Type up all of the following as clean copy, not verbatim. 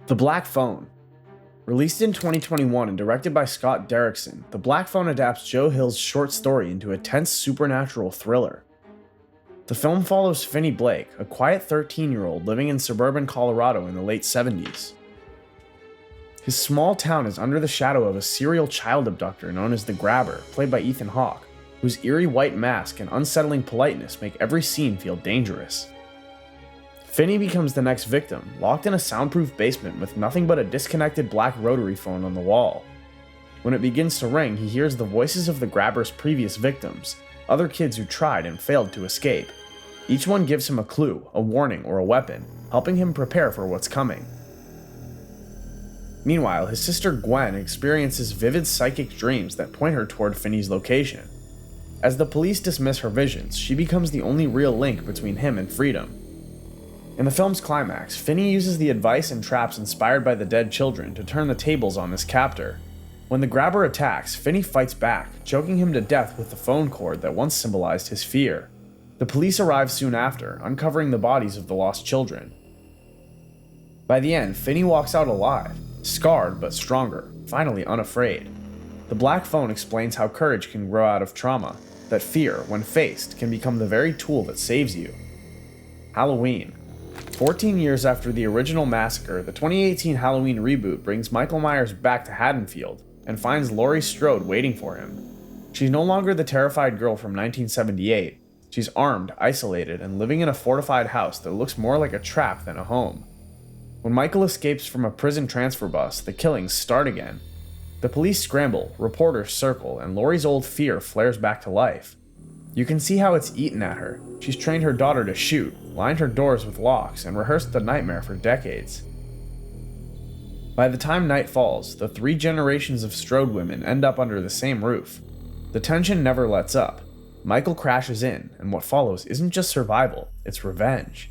The Black Phone. Released in 2021 and directed by Scott Derrickson, The Black Phone adapts Joe Hill's short story into a tense supernatural thriller. The film follows Finney Blake, a quiet 13-year-old living in suburban Colorado in the late 70s. His small town is under the shadow of a serial child abductor known as the Grabber, played by Ethan Hawke, whose eerie white mask and unsettling politeness make every scene feel dangerous. Finney becomes the next victim, locked in a soundproof basement with nothing but a disconnected black rotary phone on the wall. When it begins to ring, he hears the voices of the Grabber's previous victims, other kids who tried and failed to escape. Each one gives him a clue, a warning, or a weapon, helping him prepare for what's coming. Meanwhile, his sister Gwen experiences vivid psychic dreams that point her toward Finney's location. As the police dismiss her visions, she becomes the only real link between him and freedom. In the film's climax, Finney uses the advice and traps inspired by the dead children to turn the tables on his captor. When the Grabber attacks, Finney fights back, choking him to death with the phone cord that once symbolized his fear. The police arrive soon after, uncovering the bodies of the lost children. By the end, Finney walks out alive, scarred but stronger, finally unafraid. The Black Phone explains how courage can grow out of trauma, that fear, when faced, can become the very tool that saves you. Halloween. 14 years after the original massacre, the 2018 Halloween reboot brings Michael Myers back to Haddonfield and finds Laurie Strode waiting for him. She's no longer the terrified girl from 1978. She's armed, isolated, and living in a fortified house that looks more like a trap than a home. When Michael escapes from a prison transfer bus, the killings start again. The police scramble, reporters circle, and Laurie's old fear flares back to life. You can see how it's eaten at her. She's trained her daughter to shoot, lined her doors with locks, and rehearsed the nightmare for decades. By the time night falls, the 3 generations of Strode women end up under the same roof. The tension never lets up. Michael crashes in, and what follows isn't just survival, it's revenge.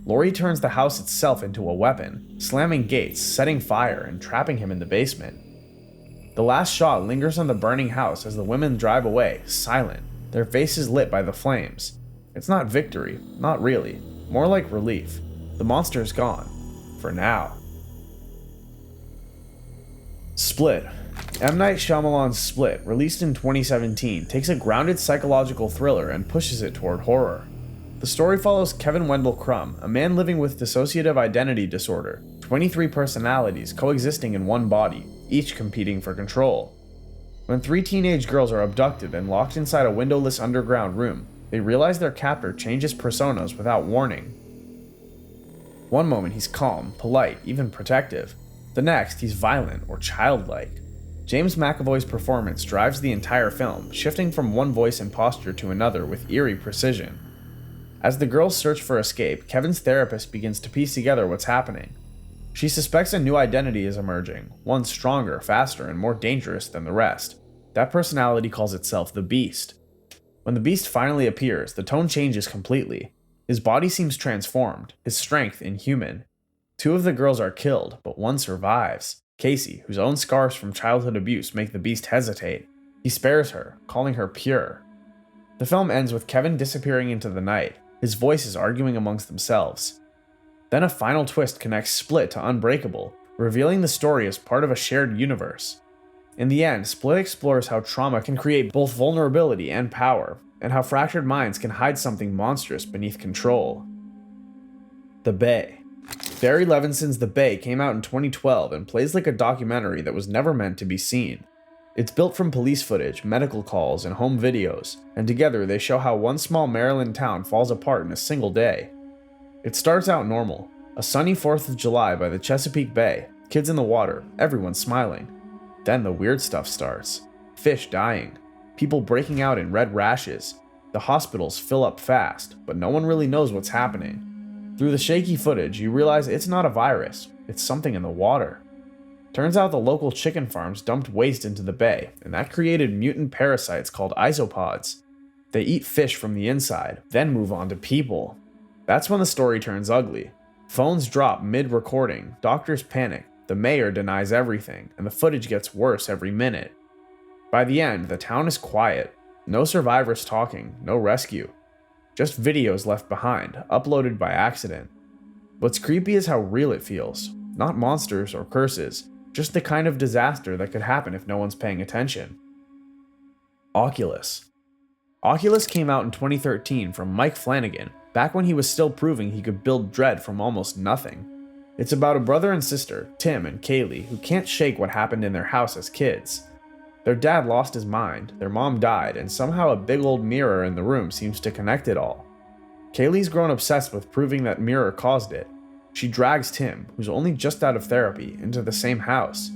Laurie turns the house itself into a weapon, slamming gates, setting fire, and trapping him in the basement. The last shot lingers on the burning house as the women drive away, silent, their faces lit by the flames. It's not victory, not really, more like relief. The monster's gone. For now. Split. M. Night Shyamalan's Split, released in 2017, takes a grounded psychological thriller and pushes it toward horror. The story follows Kevin Wendell Crumb, a man living with dissociative identity disorder, 23 personalities coexisting in one body, each competing for control. When 3 teenage girls are abducted and locked inside a windowless underground room, they realize their captor changes personas without warning. One moment he's calm, polite, even protective. The next, he's violent or childlike. James McAvoy's performance drives the entire film, shifting from one voice and posture to another with eerie precision. As the girls search for escape, Kevin's therapist begins to piece together what's happening. She suspects a new identity is emerging, one stronger, faster, and more dangerous than the rest. That personality calls itself the Beast. When the Beast finally appears, the tone changes completely. His body seems transformed, his strength inhuman. 2 of the girls are killed, but one survives. Casey, whose own scars from childhood abuse make the Beast hesitate. He spares her, calling her pure. The film ends with Kevin disappearing into the night, his voices arguing amongst themselves. Then a final twist connects Split to Unbreakable, revealing the story as part of a shared universe. In the end, Split explores how trauma can create both vulnerability and power, and how fractured minds can hide something monstrous beneath control. The Bay. Barry Levinson's The Bay came out in 2012 and plays like a documentary that was never meant to be seen. It's built from police footage, medical calls, and home videos, and together they show how one small Maryland town falls apart in a single day. It starts out normal, a sunny 4th of July by the Chesapeake Bay, kids in the water, everyone smiling. Then the weird stuff starts. Fish dying, people breaking out in red rashes. The hospitals fill up fast, but no one really knows what's happening. Through the shaky footage, you realize it's not a virus, it's something in the water. Turns out the local chicken farms dumped waste into the bay, and that created mutant parasites called isopods. They eat fish from the inside, then move on to people. That's when the story turns ugly. Phones drop mid-recording, doctors panic, the mayor denies everything, and the footage gets worse every minute. By the end, the town is quiet. No survivors talking, no rescue. Just videos left behind, uploaded by accident. What's creepy is how real it feels. not monsters or curses, just the kind of disaster that could happen if no one's paying attention. Oculus. Oculus came out in 2013 from Mike Flanagan, back when he was still proving he could build dread from almost nothing. It's about a brother and sister, Tim and Kaylee, who can't shake what happened in their house as kids. Their dad lost his mind, their mom died, and somehow a big old mirror in the room seems to connect it all. Kaylee's grown obsessed with proving that mirror caused it. She drags Tim, who's only just out of therapy, into the same house.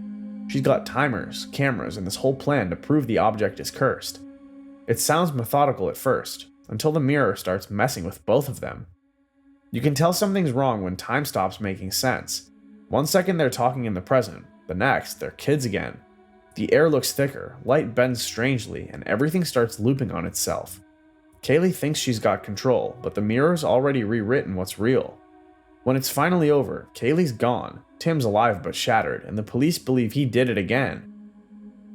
She's got timers, cameras, and this whole plan to prove the object is cursed. It sounds methodical at first, until the mirror starts messing with both of them. You can tell something's wrong when time stops making sense. One second they're talking in the present, the next they're kids again. The air looks thicker, light bends strangely, and everything starts looping on itself. Kaylee thinks she's got control, but the mirror's already rewritten what's real. When it's finally over, Kaylee's gone, Tim's alive but shattered, and the police believe he did it again.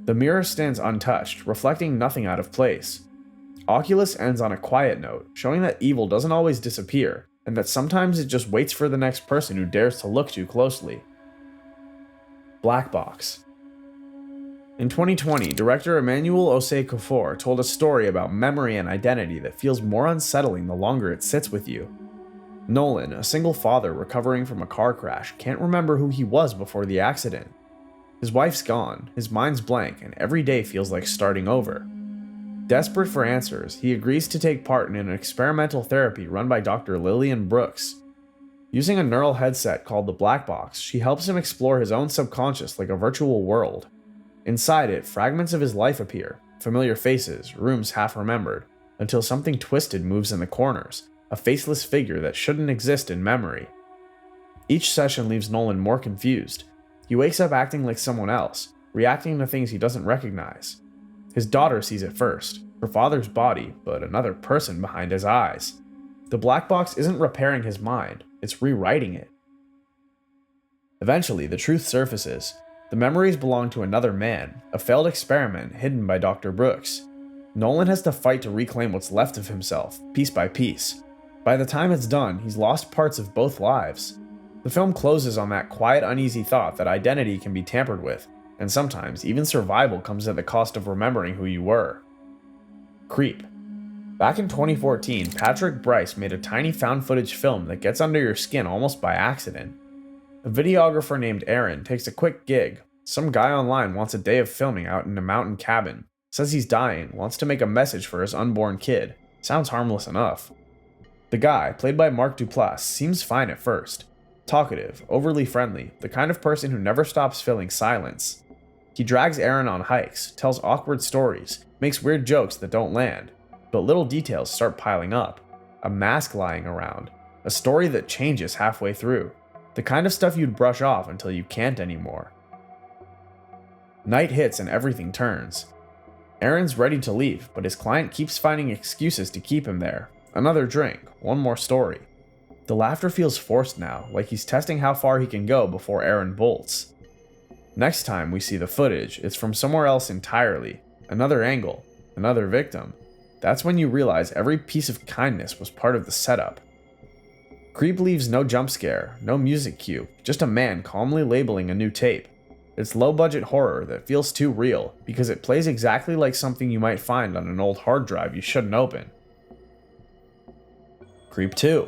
The mirror stands untouched, reflecting nothing out of place. Oculus ends on a quiet note, showing that evil doesn't always disappear, and that sometimes it just waits for the next person who dares to look too closely. Blackbox. In 2020, director Emmanuel Osei-Kuffour told a story about memory and identity that feels more unsettling the longer it sits with you. Nolan, a single father recovering from a car crash, can't remember who he was before the accident. His wife's gone, his mind's blank, and every day feels like starting over. Desperate for answers, he agrees to take part in an experimental therapy run by Dr. Lillian Brooks. Using a neural headset called the Blackbox, she helps him explore his own subconscious like a virtual world. Inside it, fragments of his life appear, familiar faces, rooms half remembered, until something twisted moves in the corners, a faceless figure that shouldn't exist in memory. Each session leaves Nolan more confused. He wakes up acting like someone else, reacting to things he doesn't recognize. His daughter sees it first, her father's body, but another person behind his eyes. The black box isn't repairing his mind, it's rewriting it. Eventually, the truth surfaces. The memories belong to another man, a failed experiment hidden by Dr. Brooks. Nolan has to fight to reclaim what's left of himself, piece by piece. By the time it's done, he's lost parts of both lives. The film closes on that quiet, uneasy thought that identity can be tampered with, and sometimes even survival comes at the cost of remembering who you were. Creep. Back in 2014, Patrick Bryce made a tiny found footage film that gets under your skin almost by accident. A videographer named Aaron takes a quick gig. Some guy online wants a day of filming out in a mountain cabin, says he's dying, wants to make a message for his unborn kid. Sounds harmless enough. The guy, played by Mark Duplass, seems fine at first. Talkative, overly friendly, the kind of person who never stops filling silence. He drags Aaron on hikes, tells awkward stories, makes weird jokes that don't land, but little details start piling up. A mask lying around, a story that changes halfway through, the kind of stuff you'd brush off until you can't anymore. Night hits and everything turns. Aaron's ready to leave, but his client keeps finding excuses to keep him there. Another drink, one more story. The laughter feels forced now, like he's testing how far he can go before Aaron bolts. Next time we see the footage, it's from somewhere else entirely. Another angle, another victim. That's when you realize every piece of kindness was part of the setup. Creep leaves no jump scare, no music cue, just a man calmly labeling a new tape. It's low-budget horror that feels too real, because it plays exactly like something you might find on an old hard drive you shouldn't open. Creep 2.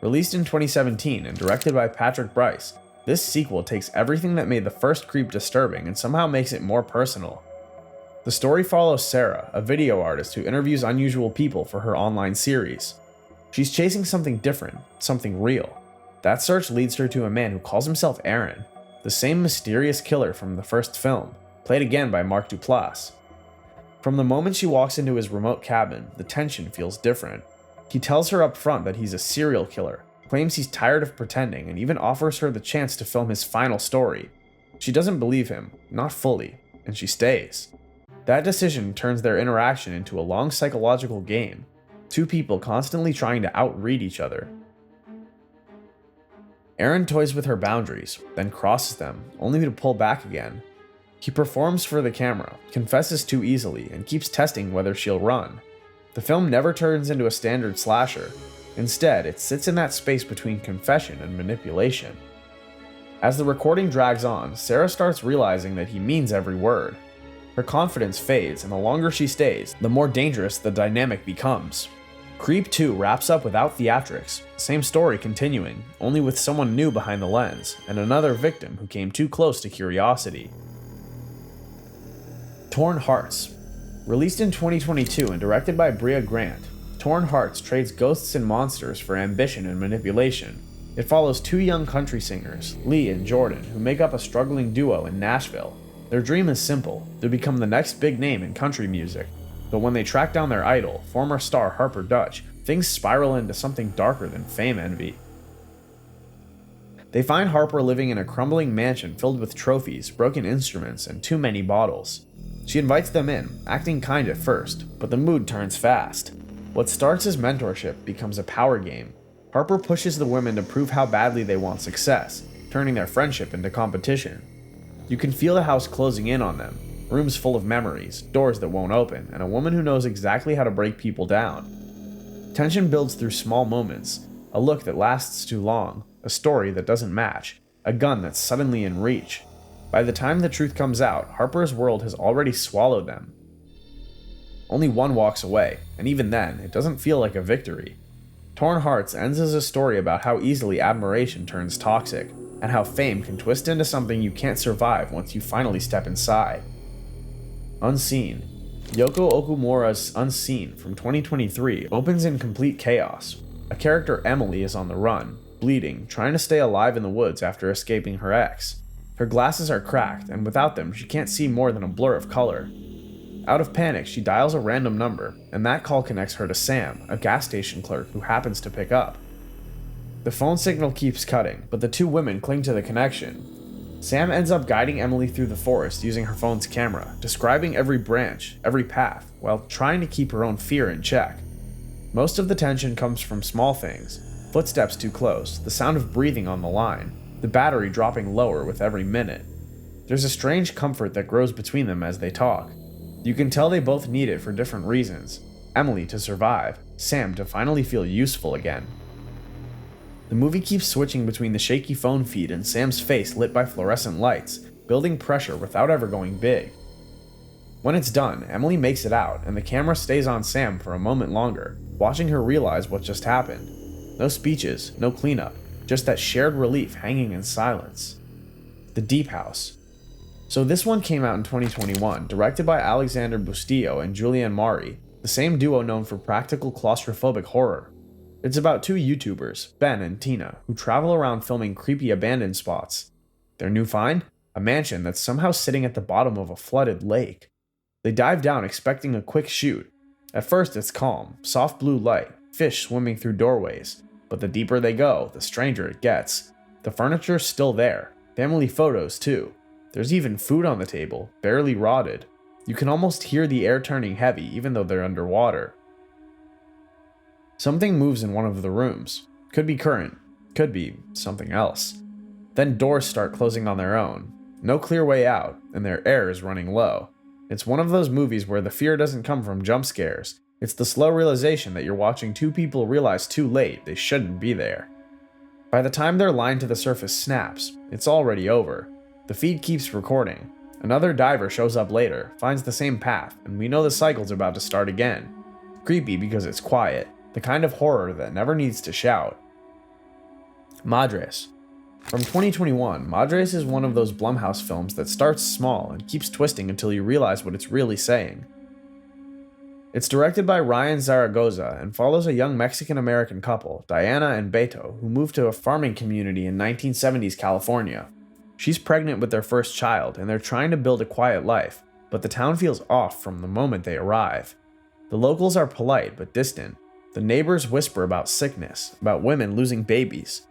Released in 2017 and directed by Patrick Bryce, this sequel takes everything that made the first Creep disturbing and somehow makes it more personal. The story follows Sarah, a video artist who interviews unusual people for her online series. She's chasing something different, something real. That search leads her to a man who calls himself Aaron, the same mysterious killer from the first film, played again by Mark Duplass. From the moment she walks into his remote cabin, the tension feels different. He tells her up front that he's a serial killer, claims he's tired of pretending, and even offers her the chance to film his final story. She doesn't believe him, not fully, and she stays. That decision turns their interaction into a long psychological game. Two people constantly trying to outread each other. Aaron toys with her boundaries, then crosses them, only to pull back again. He performs for the camera, confesses too easily, and keeps testing whether she'll run. The film never turns into a standard slasher. Instead, it sits in that space between confession and manipulation. As the recording drags on, Sarah starts realizing that he means every word. Her confidence fades, and the longer she stays, the more dangerous the dynamic becomes. Creep 2 wraps up without theatrics, same story continuing, only with someone new behind the lens, and another victim who came too close to curiosity. Torn Hearts. Released in 2022 and directed by Brea Grant, Torn Hearts trades ghosts and monsters for ambition and manipulation. It follows two young country singers, Lee and Jordan, who make up a struggling duo in Nashville. Their dream is simple, to become the next big name in country music. But when they track down their idol, former star Harper Dutch, things spiral into something darker than fame envy. They find Harper living in a crumbling mansion filled with trophies, broken instruments, and too many bottles. She invites them in, acting kind at first, but the mood turns fast. What starts as mentorship becomes a power game. Harper pushes the women to prove how badly they want success, turning their friendship into competition. You can feel the house closing in on them, rooms full of memories, doors that won't open, and a woman who knows exactly how to break people down. Tension builds through small moments, a look that lasts too long, a story that doesn't match, a gun that's suddenly in reach. By the time the truth comes out, Harper's world has already swallowed them. Only one walks away, and even then, it doesn't feel like a victory. Torn Hearts ends as a story about how easily admiration turns toxic, and how fame can twist into something you can't survive once you finally step inside. Unseen. Yoko Okumura's Unseen from 2023 opens in complete chaos. A character, Emily, is on the run, bleeding, trying to stay alive in the woods after escaping her ex. Her glasses are cracked, and without them, she can't see more than a blur of color. Out of panic, she dials a random number, and that call connects her to Sam, a gas station clerk who happens to pick up. The phone signal keeps cutting, but the two women cling to the connection. Sam ends up guiding Emily through the forest using her phone's camera, describing every branch, every path, while trying to keep her own fear in check. Most of the tension comes from small things: footsteps too close, the sound of breathing on the line, the battery dropping lower with every minute. There's a strange comfort that grows between them as they talk. You can tell they both need it for different reasons. Emily to survive, Sam to finally feel useful again. The movie keeps switching between the shaky phone feed and Sam's face lit by fluorescent lights, building pressure without ever going big. When it's done, Emily makes it out, and the camera stays on Sam for a moment longer, watching her realize what just happened. No speeches, no cleanup, just that shared relief hanging in silence. The Deep House. So this one came out in 2021, directed by Alexander Bustillo and Julianne Mari, the same duo known for practical claustrophobic horror. It's about two YouTubers, Ben and Tina, who travel around filming creepy abandoned spots. Their new find? A mansion that's somehow sitting at the bottom of a flooded lake. They dive down expecting a quick shoot. At first it's calm, soft blue light, fish swimming through doorways. But the deeper they go, the stranger it gets. The furniture's still there, family photos too. There's even food on the table, barely rotted. You can almost hear the air turning heavy even though they're underwater. Something moves in one of the rooms. Could be current, could be something else. Then doors start closing on their own. No clear way out, and their air is running low. It's one of those movies where the fear doesn't come from jump scares. It's the slow realization that you're watching two people realize too late they shouldn't be there. By the time their line to the surface snaps, it's already over. The feed keeps recording. Another diver shows up later, finds the same path, and we know the cycle's about to start again. Creepy because it's quiet. The kind of horror that never needs to shout. Madres. From 2021, Madres is one of those Blumhouse films that starts small and keeps twisting until you realize what it's really saying. It's directed by Ryan Zaragoza and follows a young Mexican-American couple, Diana and Beto, who moved to a farming community in 1970s California. She's pregnant with their first child, and they're trying to build a quiet life, but the town feels off from the moment they arrive. The locals are polite but distant. The neighbors whisper about sickness, about women losing babies.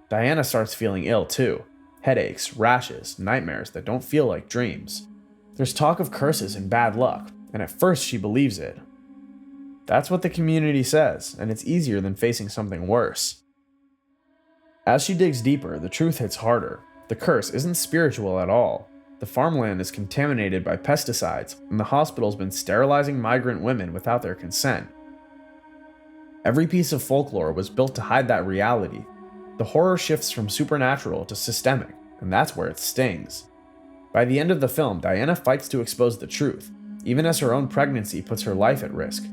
Diana starts feeling ill too. Headaches, rashes, nightmares that don't feel like dreams. There's talk of curses and bad luck, and at first she believes it. That's what the community says, and it's easier than facing something worse. As she digs deeper, the truth hits harder. The curse isn't spiritual at all. The farmland is contaminated by pesticides, and the hospital's been sterilizing migrant women without their consent. Every piece of folklore was built to hide that reality. The horror shifts from supernatural to systemic, and that's where it stings. By the end of the film, Diana fights to expose the truth, even as her own pregnancy puts her life at risk.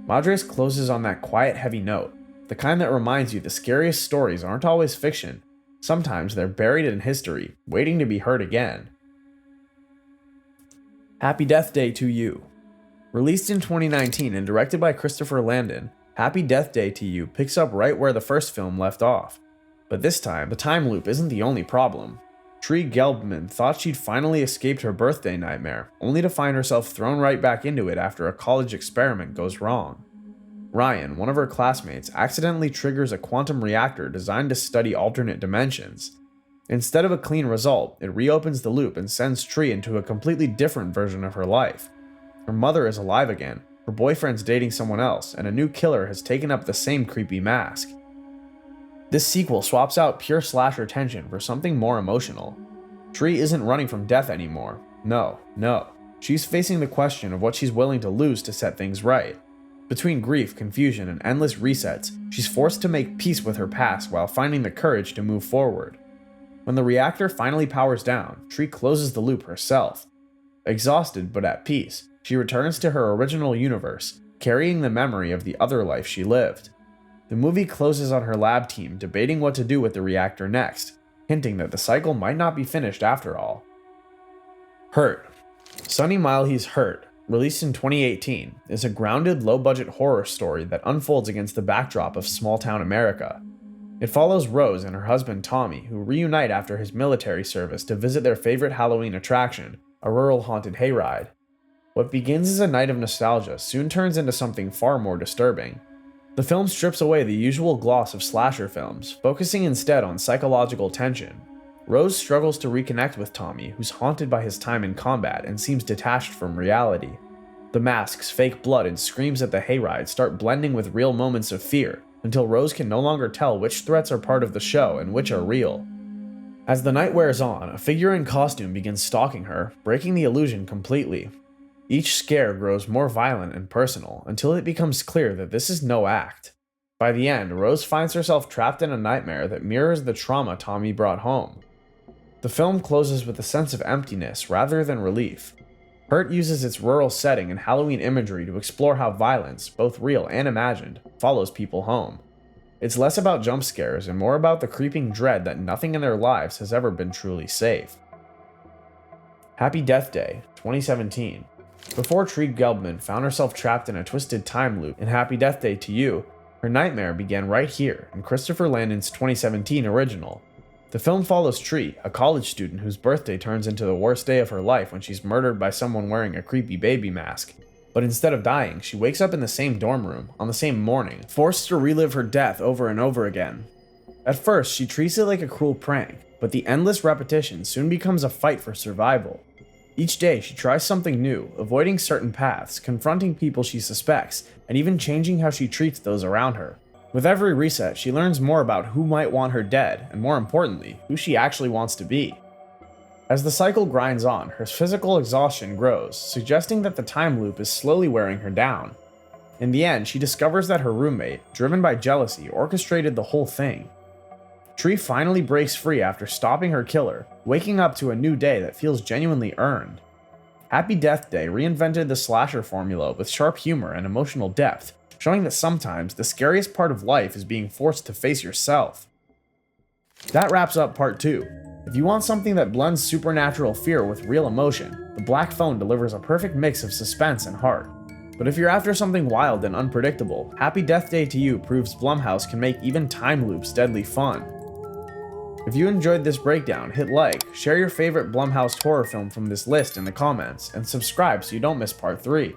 Madres closes on that quiet, heavy note, the kind that reminds you the scariest stories aren't always fiction. Sometimes they're buried in history, waiting to be heard again. Happy Death Day to You. Released in 2019 and directed by Christopher Landon, Happy Death Day to You picks up right where the first film left off. But this time, the time loop isn't the only problem. Tree Gelbman thought she'd finally escaped her birthday nightmare, only to find herself thrown right back into it after a college experiment goes wrong. Ryan, one of her classmates, accidentally triggers a quantum reactor designed to study alternate dimensions. Instead of a clean result, it reopens the loop and sends Tree into a completely different version of her life. Her mother is alive again, her boyfriend's dating someone else, and a new killer has taken up the same creepy mask. This sequel swaps out pure slasher tension for something more emotional. Tree isn't running from death anymore. No. She's facing the question of what she's willing to lose to set things right. Between grief, confusion, and endless resets, she's forced to make peace with her past while finding the courage to move forward. When the reactor finally powers down, Tree closes the loop herself. Exhausted but at peace, she returns to her original universe, carrying the memory of the other life she lived. The movie closes on her lab team debating what to do with the reactor next, hinting that the cycle might not be finished after all. Hurt. Sonny Miley's Hurt, released in 2018, is a grounded, low-budget horror story that unfolds against the backdrop of small-town America. It follows Rose and her husband Tommy, who reunite after his military service to visit their favorite Halloween attraction, a rural haunted hayride. What begins as a night of nostalgia soon turns into something far more disturbing. The film strips away the usual gloss of slasher films, focusing instead on psychological tension. Rose struggles to reconnect with Tommy, who's haunted by his time in combat and seems detached from reality. The masks, fake blood, and screams at the hayride start blending with real moments of fear, until Rose can no longer tell which threats are part of the show and which are real. As the night wears on, a figure in costume begins stalking her, breaking the illusion completely. Each scare grows more violent and personal, until it becomes clear that this is no act. By the end, Rose finds herself trapped in a nightmare that mirrors the trauma Tommy brought home. The film closes with a sense of emptiness rather than relief. Hurt uses its rural setting and Halloween imagery to explore how violence, both real and imagined, follows people home. It's less about jump scares and more about the creeping dread that nothing in their lives has ever been truly safe. Happy Death Day, 2017. Before Tree Gelbman found herself trapped in a twisted time loop in Happy Death Day to You, her nightmare began right here in Christopher Landon's 2017 original. The film follows Tree, a college student whose birthday turns into the worst day of her life when she's murdered by someone wearing a creepy baby mask. But instead of dying, she wakes up in the same dorm room, on the same morning, forced to relive her death over and over again. At first, she treats it like a cruel prank, but the endless repetition soon becomes a fight for survival. Each day, she tries something new, avoiding certain paths, confronting people she suspects, and even changing how she treats those around her. With every reset, she learns more about who might want her dead, and more importantly, who she actually wants to be. As the cycle grinds on, her physical exhaustion grows, suggesting that the time loop is slowly wearing her down. In the end, she discovers that her roommate, driven by jealousy, orchestrated the whole thing. Tree finally breaks free after stopping her killer, waking up to a new day that feels genuinely earned. Happy Death Day reinvented the slasher formula with sharp humor and emotional depth, showing that sometimes the scariest part of life is being forced to face yourself. That wraps up part 2. If you want something that blends supernatural fear with real emotion, The Black Phone delivers a perfect mix of suspense and heart. But if you're after something wild and unpredictable, Happy Death Day to You proves Blumhouse can make even time loops deadly fun. If you enjoyed this breakdown, hit like, share your favorite Blumhouse horror film from this list in the comments, and subscribe so you don't miss part 3.